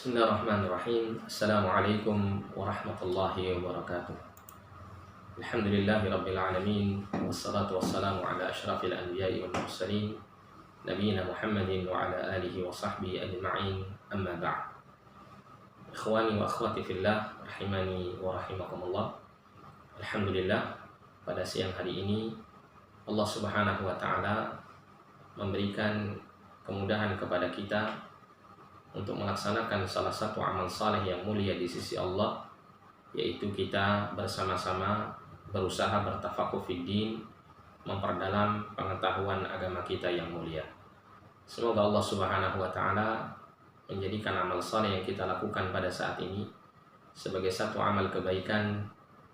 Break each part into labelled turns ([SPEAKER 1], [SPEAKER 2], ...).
[SPEAKER 1] Bismillahirrahmanirrahim. Assalamualaikum warahmatullahi wabarakatuh. Alhamdulillahi rabbil alamin. Wassalatu wassalamu ala asyrafil anbiya'i wal mursalin nabiyina Muhammadin wa ala alihi wa sahbihi ajma'in. Amma ba'd. Ikhwani wa akhwati fillah, rahimani wa rahimakumullah. Alhamdulillah, pada siang hari ini Allah Subhanahu wa taala memberikan kemudahan kepada kita untuk melaksanakan salah satu amal saleh yang mulia di sisi Allah, yaitu kita bersama-sama berusaha bertafakuh fiddin, memperdalam pengetahuan agama kita yang mulia. Semoga Allah Subhanahu wa taala menjadikan amal saleh yang kita lakukan pada saat ini sebagai satu amal kebaikan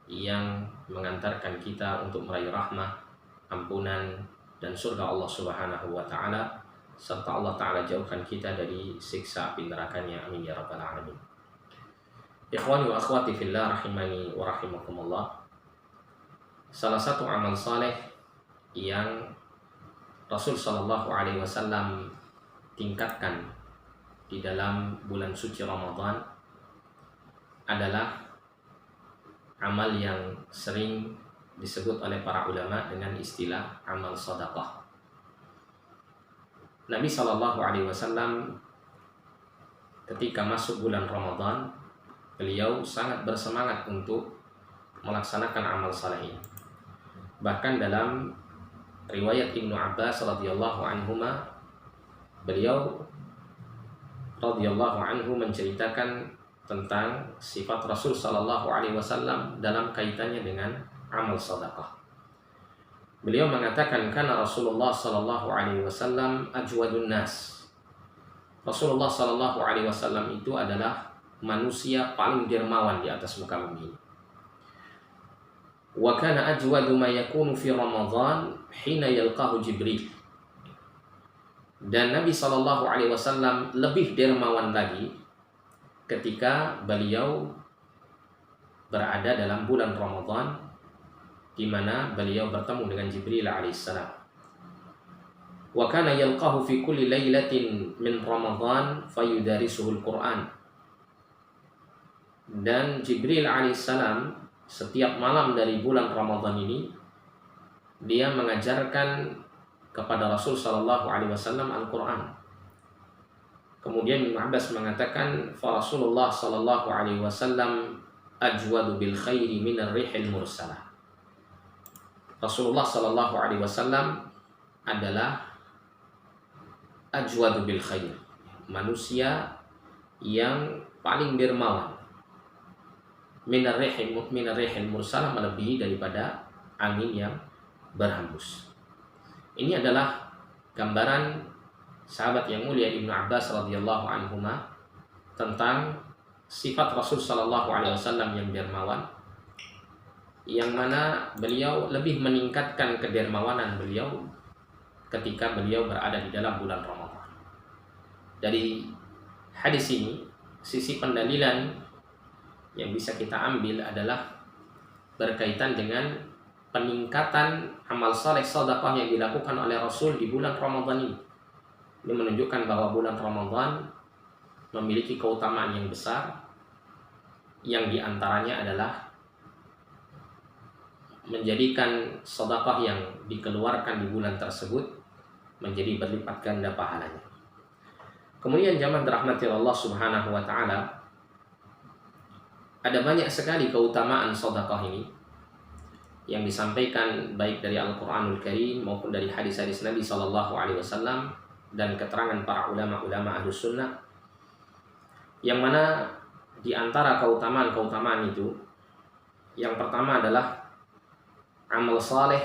[SPEAKER 1] yang mengantarkan kita untuk meraih rahmah, ampunan, dan surga Allah Subhanahu wa taala, serta Allah Ta'ala jauhkan kita dari siksa api nerakanya. Amin ya rabbal alamin. Ikhwani wa akhwati fillah, rahimani wa rahimakumullah. Salah satu amal saleh yang Rasul Shallallahu Alaihi Wasallam tingkatkan di dalam bulan suci Ramadan adalah amal yang sering disebut oleh para ulama dengan istilah amal sedekah. Nabi Shallallahu Alaihi Wasallam ketika masuk bulan Ramadan, beliau sangat bersemangat untuk melaksanakan amal saleh ini. Bahkan dalam riwayat Ibnu Abbas radhiyallahu anhuma, beliau radhiyallahu anhu menceritakan tentang sifat Rasul Shallallahu Alaihi Wasallam dalam kaitannya dengan amal sedekah. Beliau mengatakan, karena Rasulullah Sallallahu Alaihi Wasallam ajwadun nas. Rasulullah Sallallahu Alaihi Wasallam itu adalah manusia paling dermawan di atas muka bumi. Wa kana ajwadu ma yakunu fi Ramadan hina yalqahu Jibril. Dan Nabi Sallallahu Alaihi Wasallam lebih dermawan lagi ketika beliau berada dalam bulan Ramadan, di mana beliau bertemu dengan Jibril alaihissalam. Wa kana yalqahu fi kulli lailatin min Ramadan fayudarisuhul Quran. Dan Jibril alaihissalam setiap malam dari bulan Ramadan ini dia mengajarkan kepada Rasul sallallahu alaihi wasallam Al-Quran. Kemudian Ibnu Abbas mengatakan, fa Rasulullah sallallahu alaihi wasallam ajwadu bil khairi minar rihil mursalah. Rasulullah Sallallahu Alaihi Wasallam adalah ajwadu bil khair, manusia yang paling dermawan. Minar rihil mursalah, melebihi daripada angin yang berhembus. Ini adalah gambaran sahabat yang mulia Ibnu Abbas radhiyallahu anhuma tentang sifat Rasul Sallallahu Alaihi Wasallam yang dermawan, yang mana beliau lebih meningkatkan kedermawanan beliau ketika beliau berada di dalam bulan Ramadan. Dari hadis ini, sisi pendalilan yang bisa kita ambil adalah berkaitan dengan peningkatan amal saleh sedekah yang dilakukan oleh Rasul di bulan Ramadan ini. Ini menunjukkan bahwa bulan Ramadan memiliki keutamaan yang besar, yang diantaranya adalah menjadikan sedekah yang dikeluarkan di bulan tersebut menjadi berlipat ganda pahalanya. Kemudian jamaah dirahmati Allah Subhanahu wa taala, ada banyak sekali keutamaan sedekah ini yang disampaikan baik dari Al-Qur'anul Karim maupun dari hadis-hadis Nabi sallallahu alaihi wasallam dan keterangan para ulama-ulama Ahlus Sunnah, yang mana di antara keutamaan-keutamaan itu, yang pertama adalah amal saleh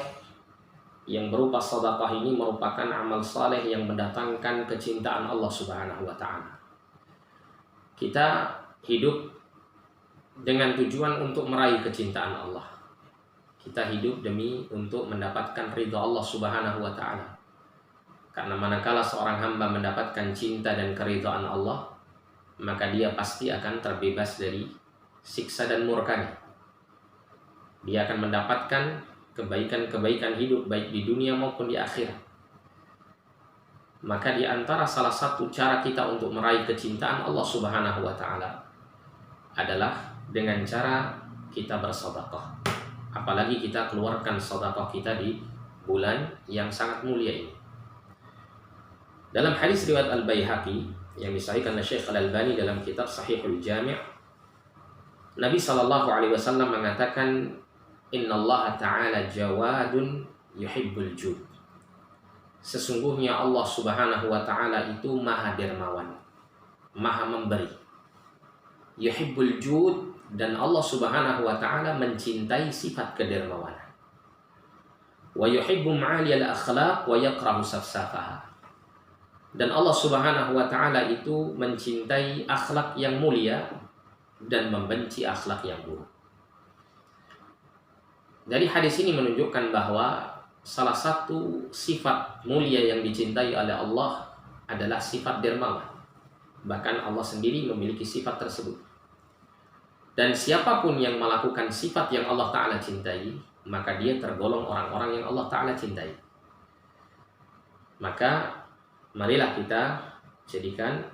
[SPEAKER 1] yang berupa sedekah ini merupakan amal saleh yang mendatangkan kecintaan Allah Subhanahu wa taala. Kita hidup dengan tujuan untuk meraih kecintaan Allah. Kita hidup demi untuk mendapatkan ridha Allah Subhanahu wa taala. Karena manakala seorang hamba mendapatkan cinta dan keridhaan Allah, maka dia pasti akan terbebas dari siksa dan murkanya. Dia akan mendapatkan kebaikan-kebaikan hidup baik di dunia maupun di akhirat. Maka di antara salah satu cara kita untuk meraih kecintaan Allah Subhanahu wa taala adalah dengan cara kita bersedekah. Apalagi kita keluarkan sedekah kita di bulan yang sangat mulia ini. Dalam hadis riwayat Al-Baihaqi yang disahihkan oleh Syekh Al-Albani dalam kitab Sahihul Jami', Nabi SAW mengatakan, Innallaha ta'ala jawadun yuhibbul jud. Sesungguhnya Allah Subhanahu wa taala itu maha dermawan, maha memberi. Yuhibbul jud, dan Allah Subhanahu wa taala mencintai sifat kedermawanan. Wa yuhibbu ma'aliyal akhlaq wa yakrahu safsafaha. Dan Allah Subhanahu wa taala itu mencintai akhlak yang mulia dan membenci akhlak yang buruk. Dari hadis ini menunjukkan bahwa salah satu sifat mulia yang dicintai oleh Allah adalah sifat dermawan. Bahkan Allah sendiri memiliki sifat tersebut. Dan siapapun yang melakukan sifat yang Allah Ta'ala cintai, maka dia tergolong orang-orang yang Allah Ta'ala cintai. Maka marilah kita jadikan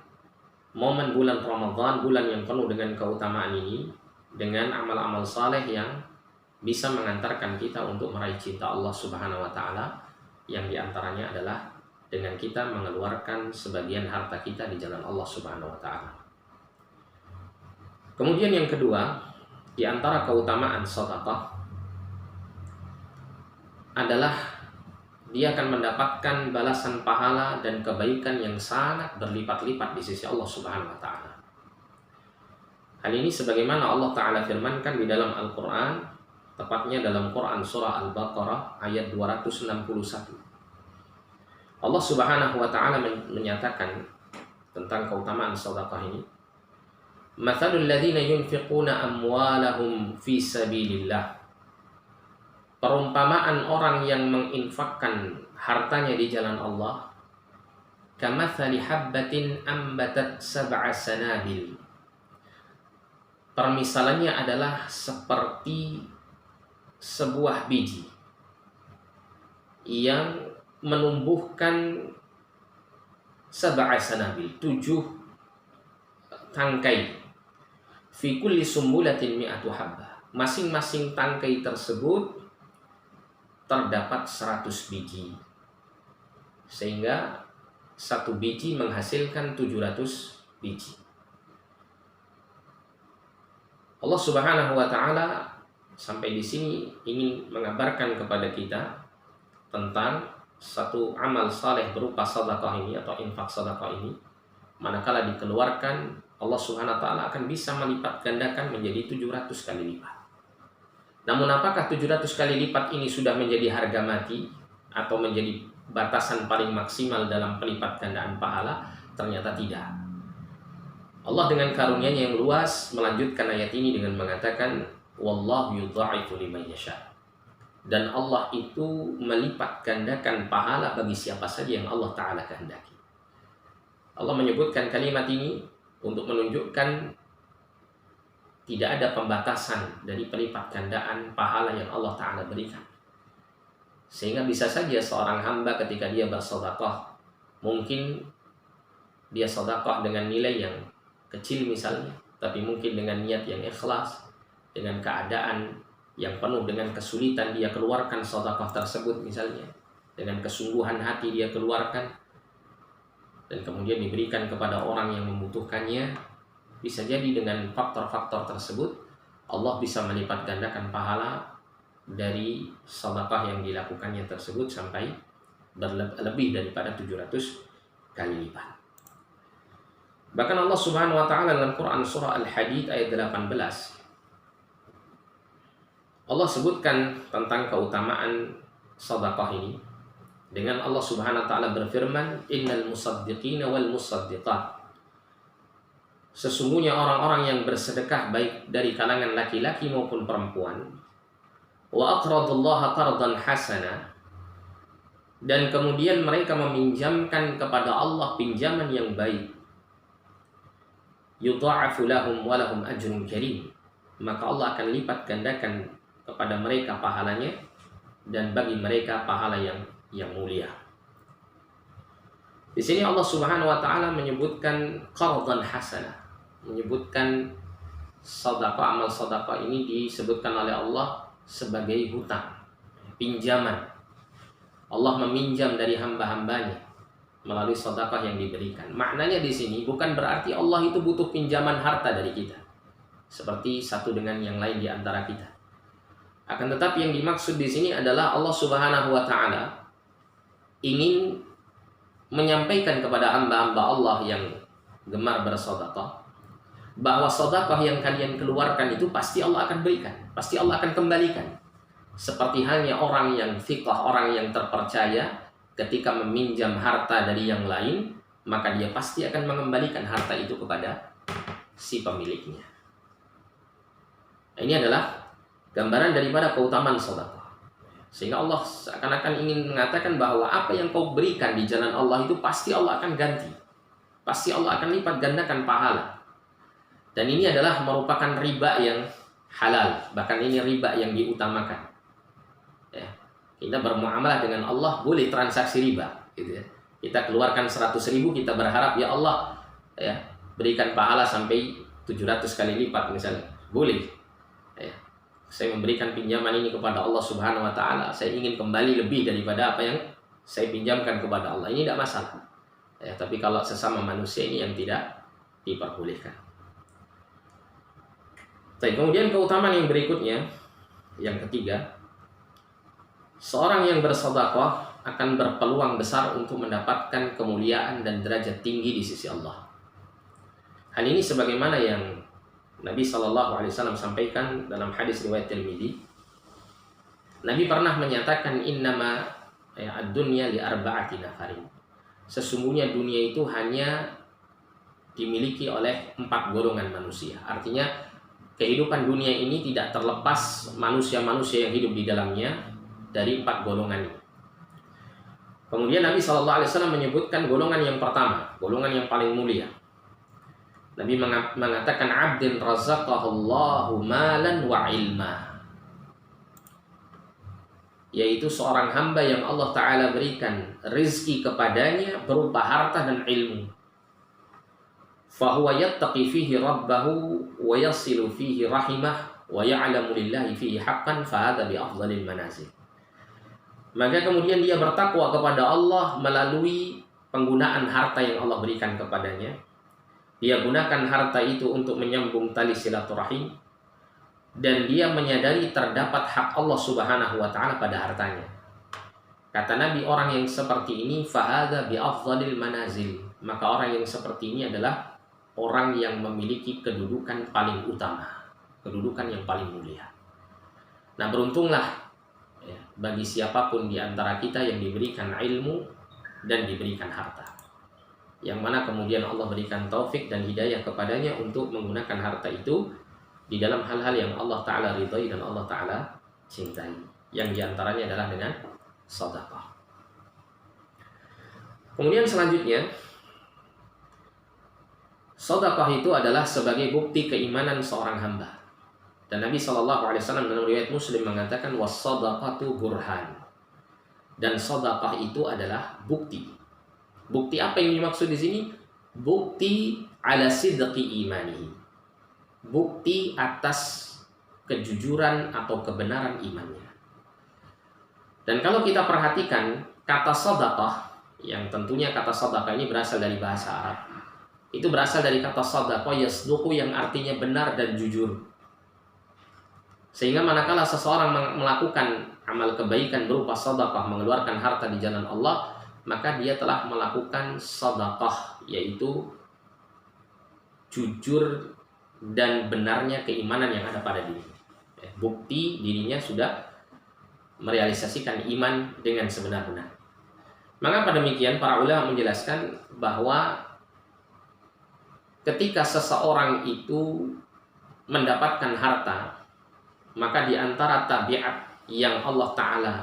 [SPEAKER 1] momen bulan Ramadan, bulan yang penuh dengan keutamaan ini, dengan amal-amal saleh yang bisa mengantarkan kita untuk meraih cinta Allah Subhanahu wa taala, yang diantaranya adalah dengan kita mengeluarkan sebagian harta kita di jalan Allah Subhanahu wa taala. Kemudian yang kedua, di antara keutamaan sedekah adalah dia akan mendapatkan balasan pahala dan kebaikan yang sangat berlipat-lipat di sisi Allah Subhanahu wa taala. Hal ini sebagaimana Allah Ta'ala firmankan di dalam Al-Qur'an, tepatnya dalam Quran surah Al-Baqarah ayat 261. Allah Subhanahu wa taala menyatakan tentang keutamaan sedekah ini. Mathalul ladzina yunfiquna amwalahum fi sabilillah. Perumpamaan orang yang menginfakkan hartanya di jalan Allah, kamathali habbatin ambatat sab'a sanabil. Permisalannya adalah seperti sebuah biji yang menumbuhkan sab'a sanabil, 7 tangkai, fi kulli sumbulatin mi'atu habbah. Masing-masing tangkai tersebut terdapat 100 biji, sehingga satu biji menghasilkan 700 biji. Allah Subhanahu wa taala sampai di sini ingin mengabarkan kepada kita tentang satu amal saleh berupa sedekah ini atau infak sedekah ini, manakala dikeluarkan, Allah Subhanahu wa taala akan bisa melipat gandakan menjadi 700 kali lipat. Namun apakah 700 kali lipat ini sudah menjadi harga mati atau menjadi batasan paling maksimal dalam pelipat gandaan pahala? Ternyata tidak. Allah dengan karunia-Nya yang luas melanjutkan ayat ini dengan mengatakan, wallahu yudha'ifu liman yasha. Dan Allah itu melipat gandakan pahala bagi siapa saja yang Allah Ta'ala kehendaki. Allah menyebutkan kalimat ini untuk menunjukkan tidak ada pembatasan dari pelipat gandaan pahala yang Allah Ta'ala berikan. Sehingga bisa saja seorang hamba ketika dia bersedekah, mungkin dia sedekah dengan nilai yang kecil misalnya, tapi mungkin dengan niat yang ikhlas, dengan keadaan yang penuh dengan kesulitan dia keluarkan sedekah tersebut misalnya, dengan kesungguhan hati dia keluarkan, dan kemudian diberikan kepada orang yang membutuhkannya. Bisa jadi dengan faktor-faktor tersebut Allah bisa melipat gandakan pahala dari sedekah yang dilakukannya tersebut sampai lebih daripada 700 kali lipat. Bahkan Allah Subhanahu wa taala dalam Quran surah Al-Hadid ayat 18, Allah sebutkan tentang keutamaan sedekah ini dengan Allah Subhanahu wa taala berfirman, innal musaddiqina wal musaddiqat. Sesungguhnya orang-orang yang bersedekah baik dari kalangan laki-laki maupun perempuan, wa aqradullaha qardan hasana, dan kemudian mereka meminjamkan kepada Allah pinjaman yang baik, yudha'afu lahum wa lahum ajrun karim, maka Allah akan lipat gandakan kepada mereka pahalanya dan bagi mereka pahala yang mulia. Di sini Allah Subhanahu wa taala menyebutkan qardan hasanah, menyebutkan sedekah, amal sedekah ini disebutkan oleh Allah sebagai hutang, pinjaman. Allah meminjam dari hamba-hambanya melalui sedekah yang diberikan. Maknanya di sini bukan berarti Allah itu butuh pinjaman harta dari kita, seperti satu dengan yang lain di antara kita. Akan tetapi yang dimaksud di sini adalah Allah Subhanahu wa taala ingin menyampaikan kepada hamba-hamba Allah yang gemar bersedekah bahwa sedekah yang kalian keluarkan itu pasti Allah akan berikan, pasti Allah akan kembalikan. Seperti halnya orang yang thiqah, orang yang terpercaya, ketika meminjam harta dari yang lain, maka dia pasti akan mengembalikan harta itu kepada si pemiliknya. Nah, ini adalah gambaran daripada keutamaan sedekah. Sehingga Allah seakan-akan ingin mengatakan bahwa apa yang kau berikan di jalan Allah itu pasti Allah akan ganti. Pasti Allah akan lipat gandakan pahala. Dan ini adalah merupakan riba yang halal. Bahkan ini riba yang diutamakan. Ya. Kita bermuamalah dengan Allah boleh transaksi riba. Gitu ya. Kita keluarkan 100.000, kita berharap ya Allah ya, berikan pahala sampai 700 kali lipat misalnya. Boleh. Ya. Saya memberikan pinjaman ini kepada Allah Subhanahu wa taala, saya ingin kembali lebih daripada apa yang saya pinjamkan kepada Allah. Ini tidak masalah. Ya, tapi kalau sesama manusia ini yang tidak diperbolehkan. Baik, kemudian keutamaan yang berikutnya, yang ketiga, seorang yang bersedekah akan berpeluang besar untuk mendapatkan kemuliaan dan derajat tinggi di sisi Allah. Hal ini sebagaimana yang Nabi SAW sampaikan dalam hadis riwayat Tirmidzi. Nabi pernah menyatakan innama ad-dunya li arba'ati nafarin. Sesungguhnya dunia itu hanya dimiliki oleh 4 golongan manusia. Artinya kehidupan dunia ini tidak terlepas manusia-manusia yang hidup di dalamnya dari 4 golongan ini. Kemudian Nabi SAW menyebutkan golongan yang pertama, golongan yang paling mulia. Nabi mengatakan abdin razaqahullahu malan wa ilma, yaitu seorang hamba yang Allah Ta'ala berikan rizki kepadanya berupa harta dan ilmu. Fahuwa yattaqi fihi rabbahu wa yasilu fihi rahimah wa ya'lamu lillahi fihi haqqan fahadha bi afdhalil manazil. Maka kemudian dia bertakwa kepada Allah melalui penggunaan harta yang Allah berikan kepadanya. Dia gunakan harta itu untuk menyambung tali silaturahim, dan dia menyadari terdapat hak Allah Subhanahu wa taala pada hartanya. Kata Nabi, orang yang seperti ini fahadha bi afdhalil manazil, maka orang yang seperti ini adalah orang yang memiliki kedudukan paling utama, kedudukan yang paling mulia. Nah, beruntunglah ya, bagi siapapun di antara kita yang diberikan ilmu dan diberikan harta, yang mana kemudian Allah berikan taufik dan hidayah kepadanya untuk menggunakan harta itu di dalam hal-hal yang Allah Ta'ala ridhai dan Allah Ta'ala cintai, yang diantaranya adalah dengan sedekah. Kemudian selanjutnya, sedekah itu adalah sebagai bukti keimanan seorang hamba. Dan Nabi SAW dalam riwayat Muslim mengatakan was-sadaqatu burhan, dan sedekah itu adalah bukti. Bukti apa yang dimaksud di sini? Bukti ala sidqi imanihi. Bukti atas kejujuran atau kebenaran imannya. Dan kalau kita perhatikan kata sedekah, yang tentunya kata sedekah ini berasal dari bahasa Arab. Itu berasal dari kata sedekah yasduqu, yang artinya benar dan jujur. Sehingga manakala seseorang melakukan amal kebaikan berupa sedekah, mengeluarkan harta di jalan Allah, maka dia telah melakukan sedekah, yaitu jujur dan benarnya keimanan yang ada pada diri. Bukti dirinya sudah merealisasikan iman dengan sebenar-benar. Maka demikian para ulama menjelaskan bahwa ketika seseorang itu mendapatkan harta, maka di antara tabiat yang Allah Ta'ala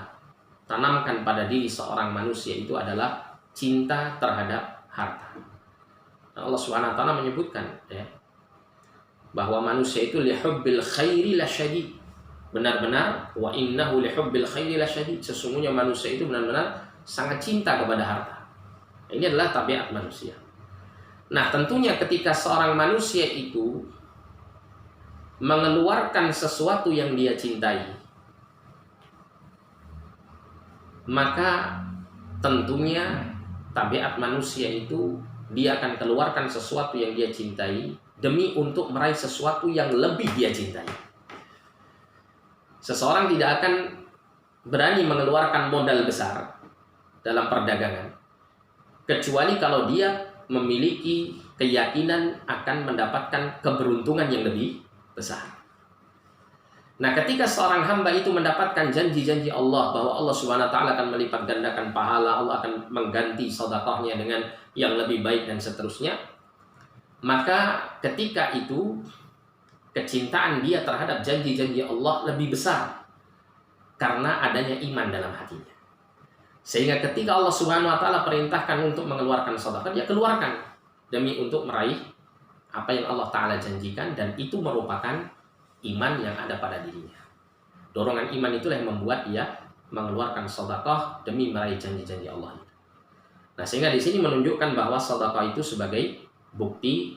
[SPEAKER 1] tanamkan pada diri seorang manusia itu adalah cinta terhadap harta. Nah, Allah Subhanahu wa taala menyebutkan ya, bahwa manusia itu lihubbil khairi lasyadid. Benar-benar wa innahu lihubbil khairi lasyadid. Sesungguhnya manusia itu benar-benar sangat cinta kepada harta. Ini adalah tabiat manusia. Nah, tentunya ketika seorang manusia itu mengeluarkan sesuatu yang dia cintai, maka tentunya tabiat manusia itu dia akan keluarkan sesuatu yang dia cintai demi untuk meraih sesuatu yang lebih dia cintai. Seseorang tidak akan berani mengeluarkan modal besar dalam perdagangan kecuali kalau dia memiliki keyakinan akan mendapatkan keberuntungan yang lebih besar. Nah, ketika seorang hamba itu mendapatkan janji-janji Allah bahwa Allah Subhanahu wa taala akan melipat gandakan pahala, Allah akan mengganti sedekahnya dengan yang lebih baik dan seterusnya, maka ketika itu kecintaan dia terhadap janji-janji Allah lebih besar karena adanya iman dalam hatinya. Sehingga ketika Allah Subhanahu wa taala perintahkan untuk mengeluarkan sedekah, dia keluarkan demi untuk meraih apa yang Allah taala janjikan, dan itu merupakan iman yang ada pada dirinya. Dorongan iman itulah yang membuat dia mengeluarkan sedekah demi meraih janji-janji Allah. Nah, sehingga di sini menunjukkan bahwa sedekah itu sebagai bukti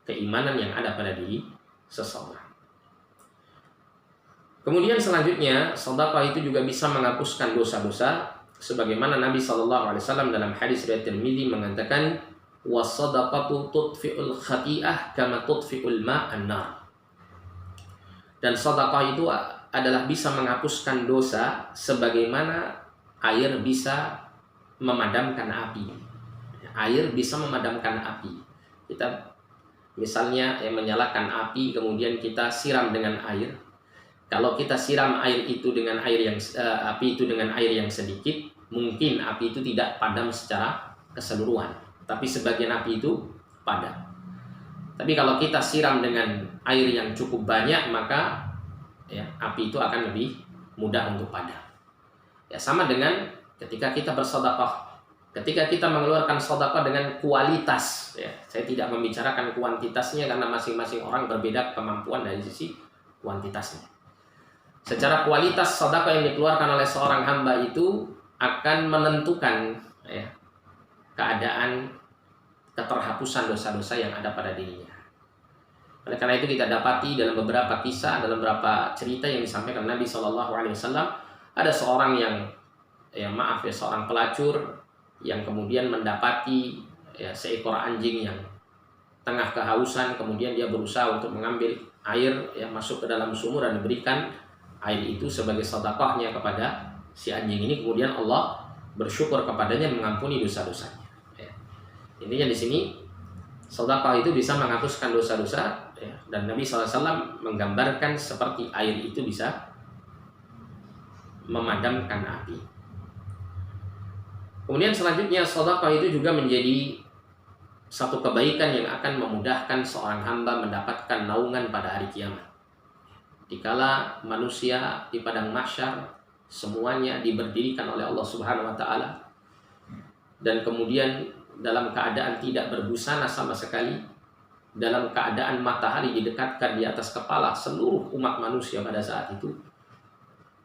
[SPEAKER 1] keimanan yang ada pada diri seseorang. Kemudian selanjutnya, sedekah itu juga bisa menghapuskan dosa-dosa, sebagaimana Nabi SAW dalam hadis riwayat Tirmidzi mengatakan, "Was-shadaqatu tudfi'ul khati'ah kama tudfi'ul ma'an nar." Dan sedekah itu adalah bisa menghapuskan dosa sebagaimana air bisa memadamkan api. Air bisa memadamkan api. Kita misalnya menyalakan api, kemudian kita siram dengan air. Kalau kita siram air itu dengan api itu dengan air yang sedikit, mungkin api itu tidak padam secara keseluruhan, tapi sebagian api itu padam. Tapi kalau kita siram dengan air yang cukup banyak, maka api itu akan lebih mudah untuk padam. Sama dengan ketika kita bersedekah. Ketika kita mengeluarkan sedekah dengan kualitas, saya tidak membicarakan kuantitasnya karena masing-masing orang berbeda kemampuan dari sisi kuantitasnya. Secara kualitas sedekah yang dikeluarkan oleh seorang hamba itu akan menentukan keadaan keterhapusan dosa-dosa yang ada pada dirinya. Oleh karena itu kita dapati dalam beberapa kisah, dalam beberapa cerita yang disampaikan Nabi SAW, ada seorang seorang pelacur yang kemudian mendapati seekor anjing yang tengah kehausan, kemudian dia berusaha untuk mengambil air masuk ke dalam sumur dan diberikan air itu sebagai sedekahnya kepada si anjing ini. Kemudian Allah bersyukur kepadanya, mengampuni dosa-dosanya. Intinya di sini sedekah itu bisa menghapuskan dosa-dosa, dan Nabi SAW menggambarkan seperti air itu bisa memadamkan api. Kemudian selanjutnya, sedekah itu juga menjadi satu kebaikan yang akan memudahkan seorang hamba mendapatkan naungan pada hari kiamat. Dikala manusia di padang mahsyar semuanya diberdirikan oleh Allah Subhanahu wa taala, dan kemudian dalam keadaan tidak berbusana sama sekali, dalam keadaan matahari didekatkan di atas kepala seluruh umat manusia pada saat itu,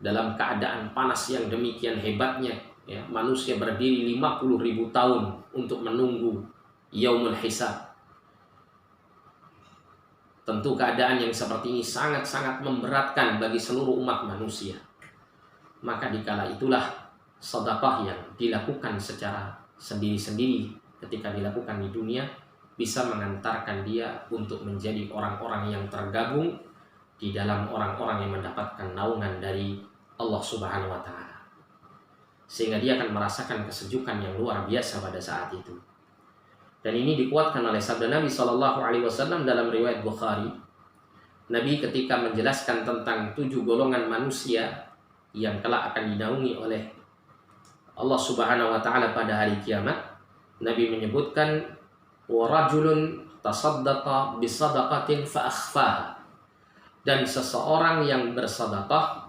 [SPEAKER 1] dalam keadaan panas yang demikian hebatnya, manusia berdiri 50.000 tahun untuk menunggu yaumul hisab. Tentu keadaan yang seperti ini sangat-sangat memberatkan bagi seluruh umat manusia. Maka dikala itulah sedekah yang dilakukan secara sendiri-sendiri ketika dilakukan di dunia bisa mengantarkan dia untuk menjadi orang-orang yang tergabung di dalam orang-orang yang mendapatkan naungan dari Allah Subhanahu wa taala. Sehingga dia akan merasakan kesejukan yang luar biasa pada saat itu. Dan ini dikuatkan oleh sabda Nabi SAW dalam riwayat Bukhari. Nabi ketika menjelaskan tentang 7 golongan manusia yang kelak akan dinaungi oleh Allah Subhanahu wa taala pada hari kiamat, Nabi menyebutkan wa rajulun tasaddaqa bi sadaqatin fa akhfaha, dan seseorang yang bersedekah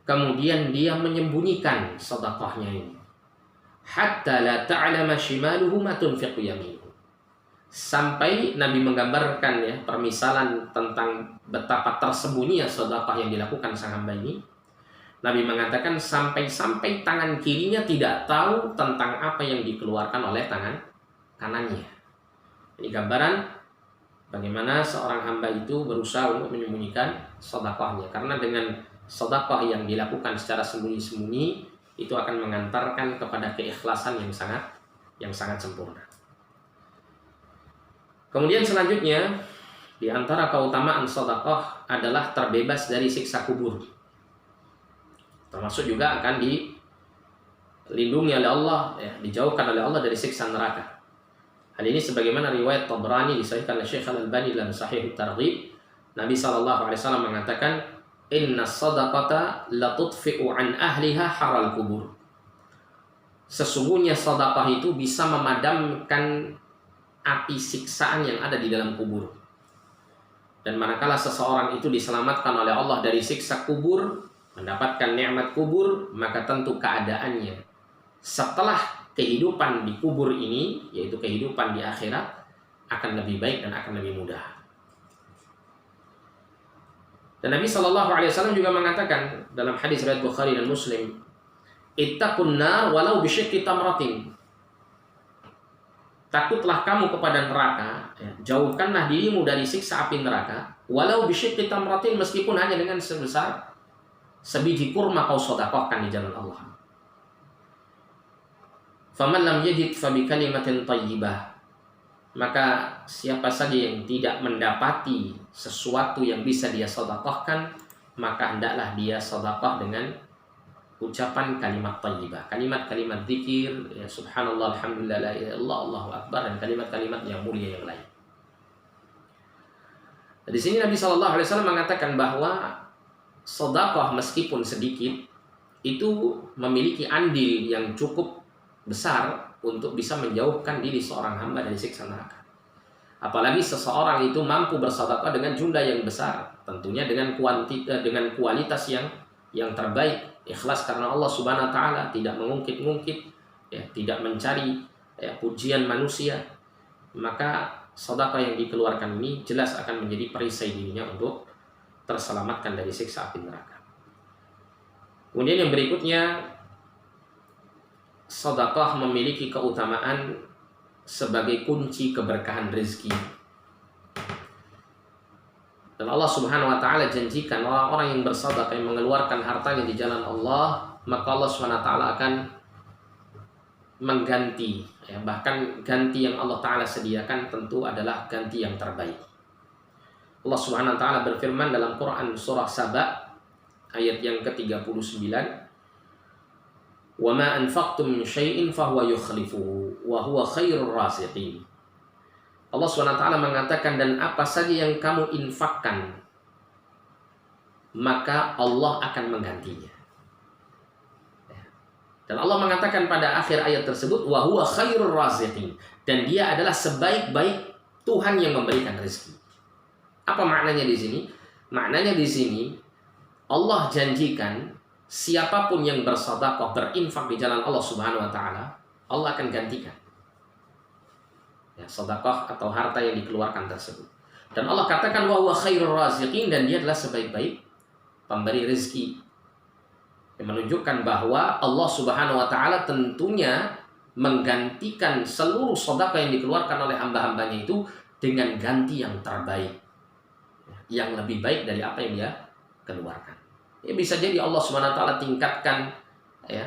[SPEAKER 1] kemudian dia menyembunyikan sedekahnya ini, hatta la ta'lama shimaluhu ma tunfiqu yaminuhu, sampai Nabi menggambarkan permisalan tentang betapa tersembunyinya sedekah yang dilakukan sang hamba ini. Nabi mengatakan sampai-sampai tangan kirinya tidak tahu tentang apa yang dikeluarkan oleh tangan kanannya. Ini gambaran bagaimana seorang hamba itu berusaha untuk menyembunyikan sedekahnya. Karena dengan sedekah yang dilakukan secara sembunyi-sembunyi itu akan mengantarkan kepada keikhlasan yang sangat sempurna. Kemudian selanjutnya, di antara keutamaan sedekah adalah terbebas dari siksa kubur. Termasuk juga akan dilindungi oleh Allah, ya, dijauhkan oleh Allah dari siksa neraka. Hal ini sebagaimana riwayat Tabrani disahihkan oleh Syekh Al-Albani dalam Sahih At-Targhib. Nabi SAW mengatakan, Inna sadaqata latutfi'u an ahliha haral kubur. Sesungguhnya sedekah itu bisa memadamkan api siksaan yang ada di dalam kubur. Dan manakala seseorang itu diselamatkan oleh Allah dari siksa kubur, mendapatkan nikmat kubur, maka tentu keadaannya setelah kehidupan di kubur ini, yaitu kehidupan di akhirat, akan lebih baik dan akan lebih mudah. Dan Nabi SAW juga mengatakan dalam hadis riwayat Bukhari dan Muslim, ittaqun nar walau bisyikki tamratin. Takutlah kamu kepada neraka, ya, jauhkanlah dirimu dari siksa api neraka, walau bisyikki tamratin, meskipun hanya dengan sebesar sebiji kurma kau sedekahkan di jalan Allah. Faman lam yajid fa bi kalimatin thayyibah. Maka siapa saja yang tidak mendapati sesuatu yang bisa dia sedekahkan, maka hendaklah dia sedekah dengan ucapan kalimat thayyibah, kalimat-kalimat zikir, ya, subhanallah, alhamdulillah, la ilaha illallah, Allahu akbar, dan kalimat-kalimat yang mulia yang lain. Di sini Nabi SAW mengatakan bahwa sedekah meskipun sedikit itu memiliki andil yang cukup besar untuk bisa menjauhkan diri seorang hamba dari siksa neraka. Apalagi seseorang itu mampu bersedekah dengan jumlah yang besar, tentunya dengan kualitas yang terbaik, ikhlas karena Allah Subhanahu wa taala, tidak mengungkit-ungkit, ya, tidak mencari, ya, pujian manusia, maka sedekah yang dikeluarkan ini jelas akan menjadi perisai dirinya untuk terselamatkan dari siksa api neraka. Kemudian yang berikutnya, sedekah memiliki keutamaan sebagai kunci keberkahan rezeki. Dan Allah Subhanahu wa taala janjikan orang-orang yang bersedekah, yang mengeluarkan hartanya di jalan Allah, maka Allah Subhanahu wa taala akan mengganti, ya, bahkan ganti yang Allah taala sediakan tentu adalah ganti yang terbaik. Allah Subhanahu wa taala berfirman dalam Quran surah Saba ayat yang ke-39, "Wa ma anfaqtum min syai'in fahuwa yukhlifuhu wa huwa khairur raziqin." Allah SWT mengatakan, dan apa saja yang kamu infakkan, maka Allah akan menggantinya. Dan Allah mengatakan pada akhir ayat tersebut, wa huwa khairur raziqin, dan dia adalah sebaik-baik Tuhan yang memberikan rezeki. Apa maknanya di sini? Maknanya di sini Allah janjikan siapapun yang bersedekah, berinfak di jalan Allah Subhanahu wa taala, Allah akan gantikan, ya, sedekah atau harta yang dikeluarkan tersebut. Dan Allah katakan wa huwa khairur raziqin, dan dia adalah sebaik-baik pemberi rezeki. Yang menunjukkan bahwa Allah Subhanahu wa taala tentunya menggantikan seluruh sedekah yang dikeluarkan oleh hamba-hambanya itu dengan ganti yang terbaik, yang lebih baik dari apa yang dia keluarkan. Ya, bisa jadi Allah Subhanahu wa taala tingkatkan, ya,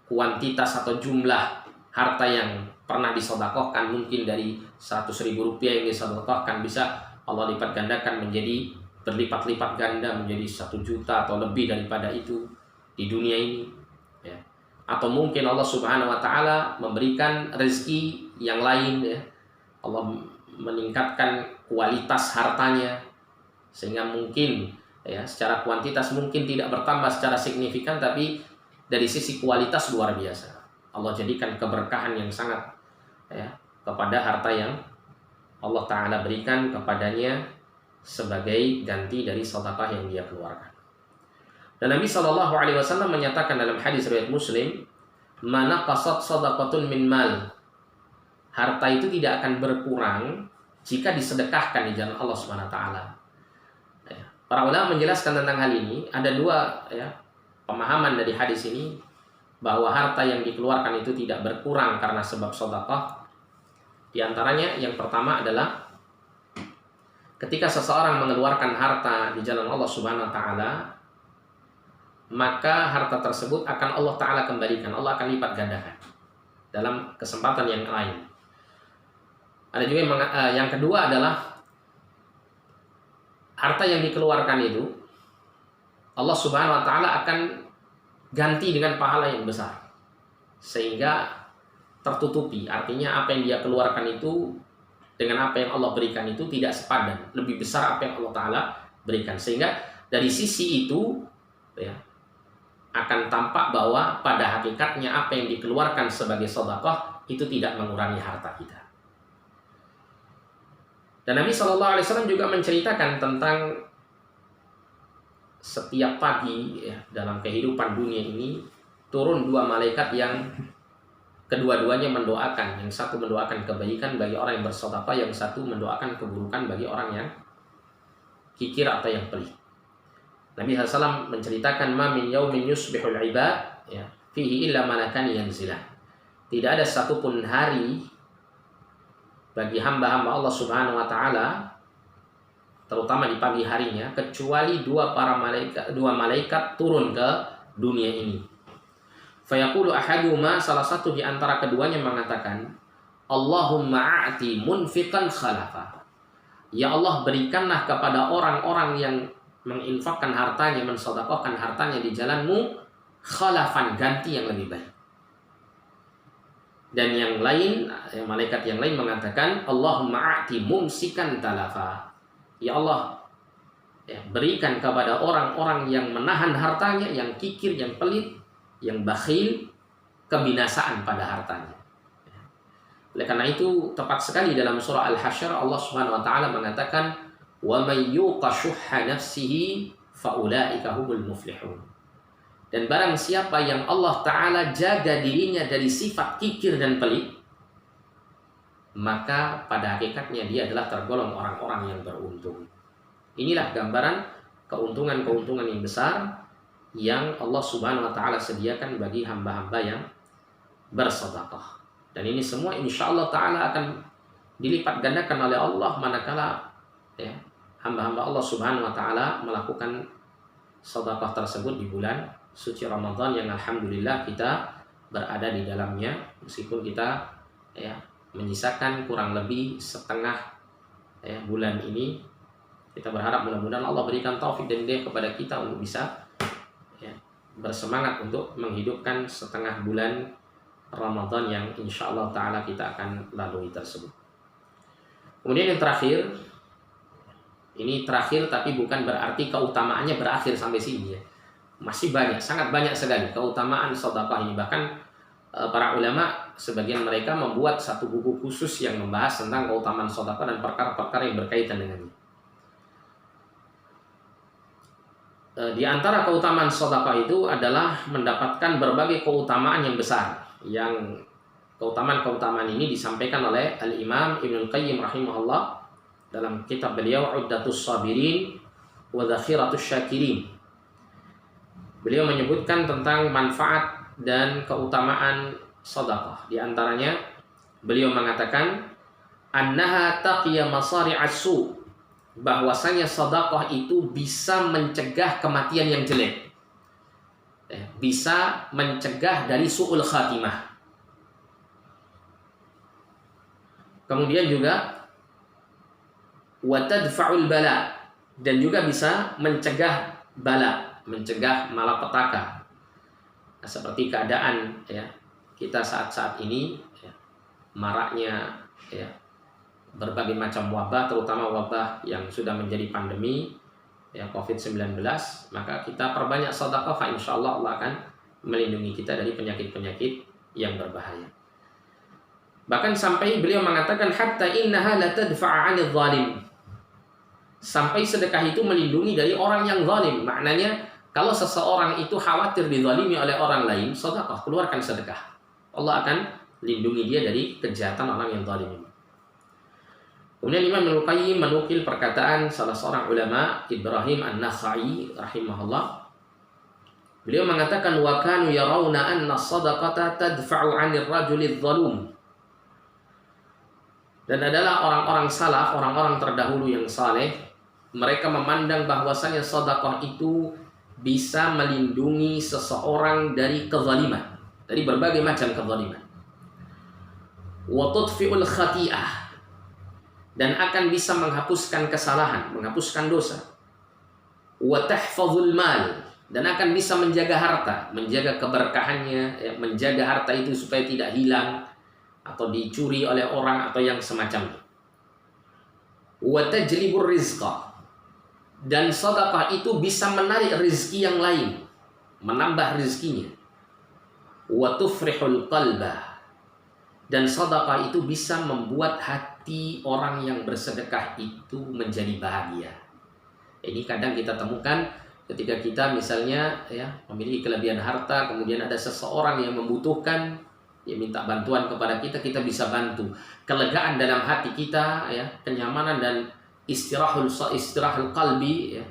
[SPEAKER 1] kuantitas atau jumlah harta yang pernah disedekahkan, mungkin dari 100.000 rupiah yang disedekahkan bisa Allah lipat gandakan menjadi berlipat-lipat ganda menjadi 1 juta atau lebih daripada itu di dunia ini, ya. Atau mungkin Allah Subhanahu wa taala memberikan rezeki yang lain, ya. Allah meningkatkan kualitas hartanya sehingga mungkin, ya, secara kuantitas mungkin tidak bertambah secara signifikan, tapi dari sisi kualitas luar biasa. Allah jadikan keberkahan yang sangat, ya, kepada harta yang Allah Ta'ala berikan kepadanya sebagai ganti dari sedekah yang dia keluarkan. Dan Nabi SAW menyatakan dalam hadis riwayat Muslim, "Mana qasat sadaqatun min mal." Harta itu tidak akan berkurang jika disedekahkan di jalan Allah Subhanahu wa taala. Para ulama menjelaskan tentang hal ini, ada dua, ya, pemahaman dari hadis ini bahwa harta yang dikeluarkan itu tidak berkurang karena sebab sedekah. Di antaranya yang pertama adalah ketika seseorang mengeluarkan harta di jalan Allah Subhanahu wa taala, maka harta tersebut akan Allah taala kembalikan, Allah akan lipat gandakan dalam kesempatan yang lain. Ada juga yang kedua adalah harta yang dikeluarkan itu Allah Subhanahu wa taala akan ganti dengan pahala yang besar, sehingga tertutupi. Artinya apa yang dia keluarkan itu dengan apa yang Allah berikan itu tidak sepadan, lebih besar apa yang Allah taala berikan, sehingga dari sisi itu ya, akan tampak bahwa pada hakikatnya apa yang dikeluarkan sebagai sedekah itu tidak mengurangi harta kita. Dan Nabi SAW juga menceritakan tentang setiap pagi ya, dalam kehidupan dunia ini turun dua malaikat yang kedua-duanya mendoakan. Yang satu mendoakan kebaikan bagi orang yang bersedekah, yang satu mendoakan keburukan bagi orang yang kikir atau yang pelit. Nabi SAW menceritakan ma min yaumin yusbihul ibad ya, fihi illa malakani yanzilah. Tidak ada satupun hari bagi hamba-hamba Allah Subhanahu wa taala, terutama di pagi harinya, kecuali dua malaikat turun ke dunia ini. Fayaqulu ahaduhuma, salah satu di antara keduanya mengatakan, Allahumma a'ti munfiqan khalafa. Ya Allah, berikanlah kepada orang-orang yang menginfakkan hartanya, mensedekahkan hartanya di jalan-Mu, khalafan, ganti yang lebih baik. Dan yang lain, malaikat yang lain mengatakan, Allahumma a'ti mumsikan talafa. Ya Allah, ya, berikan kepada orang-orang yang menahan hartanya, yang kikir, yang pelit, yang bakhil, kebinasaan pada hartanya. Oleh karena itu, tepat sekali dalam surah Al-Hasyr Allah Subhanahu wa taala mengatakan, "Wa may yuqa syuhha nafsihi fa ulaika humul muflihun." Dan barang siapa yang Allah Ta'ala jaga dirinya dari sifat kikir dan pelit, maka pada hakikatnya dia adalah tergolong orang-orang yang beruntung. Inilah gambaran keuntungan-keuntungan yang besar yang Allah Subhanahu wa Ta'ala sediakan bagi hamba-hamba yang bersedekah. Dan ini semua insya Allah Ta'ala akan dilipat gandakan oleh Allah manakala ya, hamba-hamba Allah Subhanahu wa Ta'ala melakukan sedekah tersebut di bulan suci Ramadan yang alhamdulillah kita berada di dalamnya, meskipun kita ya menyisakan kurang lebih setengah ya, bulan ini. Kita berharap mudah-mudahan Allah berikan taufik dan hidayah kepada kita untuk bisa ya, bersemangat untuk menghidupkan setengah bulan Ramadan yang insya Allah Ta'ala kita akan lalui tersebut. Kemudian yang terakhir, ini terakhir tapi bukan berarti keutamaannya berakhir sampai sini ya. Masih banyak, sangat banyak sekali keutamaan sedekah ini. Bahkan para ulama sebagian mereka membuat satu buku khusus yang membahas tentang keutamaan sedekah dan perkara-perkara yang berkaitan dengannya. Di antara keutamaan sedekah itu adalah mendapatkan berbagai keutamaan yang besar. Yang keutamaan-keutamaan ini disampaikan oleh Al-Imam Ibnul Qayyim rahimahullah dalam kitab beliau Uddatus Sabirin wa Dzakhiratus Syakirin. Beliau menyebutkan tentang manfaat dan keutamaan sedekah. Di antaranya beliau mengatakan annaha taqiya masari'as su, bahwasanya sedekah itu bisa mencegah kematian yang jelek. Bisa mencegah dari su'ul khatimah. Kemudian juga wa tadfa'ul bala, dan juga bisa mencegah bala, mencegah malapetaka. Nah, seperti keadaan ya kita saat-saat ini ya, maraknya ya, berbagai macam wabah, terutama wabah yang sudah menjadi pandemi ya, COVID-19, maka kita perbanyak sedekah, insyaallah Allah akan melindungi kita dari penyakit-penyakit yang berbahaya. Bahkan sampai beliau mengatakan hatta innaha la tadfa'a 'anil zalim. Sampai sedekah itu melindungi dari orang yang zalim. Maknanya kalau seseorang itu khawatir dizalimi oleh orang lain, sedekah, keluarkan sedekah. Allah akan lindungi dia dari kejahatan orang yang zalim ini. Kemudian Imam Ibnul Qayyim menukil perkataan salah seorang ulama, Ibrahim An-Nakhai rahimahullah. Beliau mengatakan wa kanu yarawna anna shadaqata tadfa'u 'anil rajulidz zalum. Dan adalah orang-orang salaf, orang-orang terdahulu yang saleh, mereka memandang bahwasanya sedekah itu bisa melindungi seseorang dari kezaliman, dari berbagai macam kezaliman. Wa tudfi'ul khati'ah, dan akan bisa menghapuskan kesalahan, menghapuskan dosa. Wa tahfazul mal, dan akan bisa menjaga harta, menjaga keberkahannya, ya, menjaga harta itu supaya tidak hilang atau dicuri oleh orang atau yang semacamnya. Wa tajlibur rizqa, dan sedekah itu bisa menarik rezeki yang lain, menambah rezekinya. Wa tufrihul qalbah, dan sedekah itu bisa membuat hati orang yang bersedekah itu menjadi bahagia. Ini kadang kita temukan ketika kita misalnya ya memiliki kelebihan harta, kemudian ada seseorang yang membutuhkan, dia minta bantuan kepada kita, kita bisa bantu. Kelegaan dalam hati kita, ya, kenyamanan dan istirahul qalbi, ya,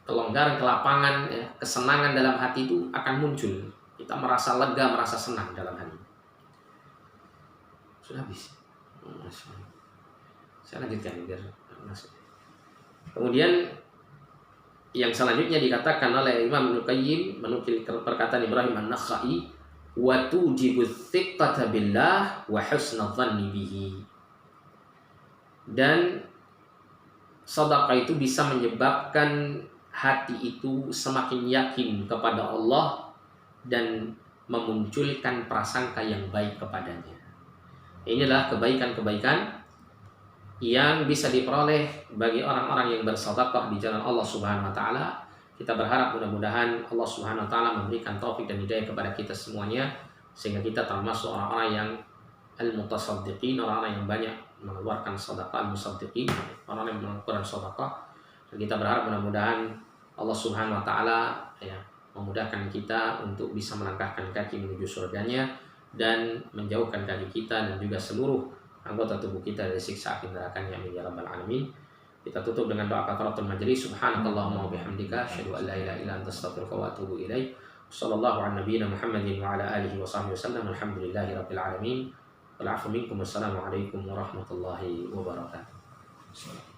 [SPEAKER 1] kelonggaran, kelapangan, ya, kesenangan dalam hati itu akan muncul. Kita merasa lega, merasa senang dalam hati. Sudah habis. Saya lanjutkan biar masuk. Kemudian yang selanjutnya dikatakan oleh Imam Ibnu Qayyim menukil perkataan Ibrahim An-Nakhai, wa tujibu thiqata billah wa husna dhanni bihi. Dan sedekah itu bisa menyebabkan hati itu semakin yakin kepada Allah dan memunculkan prasangka yang baik kepadanya. Inilah kebaikan-kebaikan yang bisa diperoleh bagi orang-orang yang bersedekah di jalan Allah Subhanahu wa taala. Kita berharap mudah-mudahan Allah Subhanahu wa taala memberikan taufik dan hidayah kepada kita semuanya sehingga kita termasuk orang-orang yang al-mutasaddiqin, orang-orang yang banyak mengeluarkan sedekah, al-musaddiqin, orang yang mengeluarkan sedekah. Dan kita berharap mudah-mudahan Allah Subhanahu wa taala ya memudahkan kita untuk bisa melangkahkan kaki menuju surganya dan menjauhkan kaki kita dan juga seluruh anggota tubuh kita dari siksa api nerakanya, amin ya rabbal alamin. Kita tutup dengan doa kafaratul majlis. Subhanakallahumma wa bihamdika asyhadu an la ilaha illa anta astaghfiruka wa atubu ilaik. Sallallahu ala nabiyyina Muhammadin wa ala alihi wa sahbihi wasallam. Alhamdulillahi rabbil alamin. Wal 'afwu minkum. Wassalamu alaikum warahmatullahi wabarakatuh.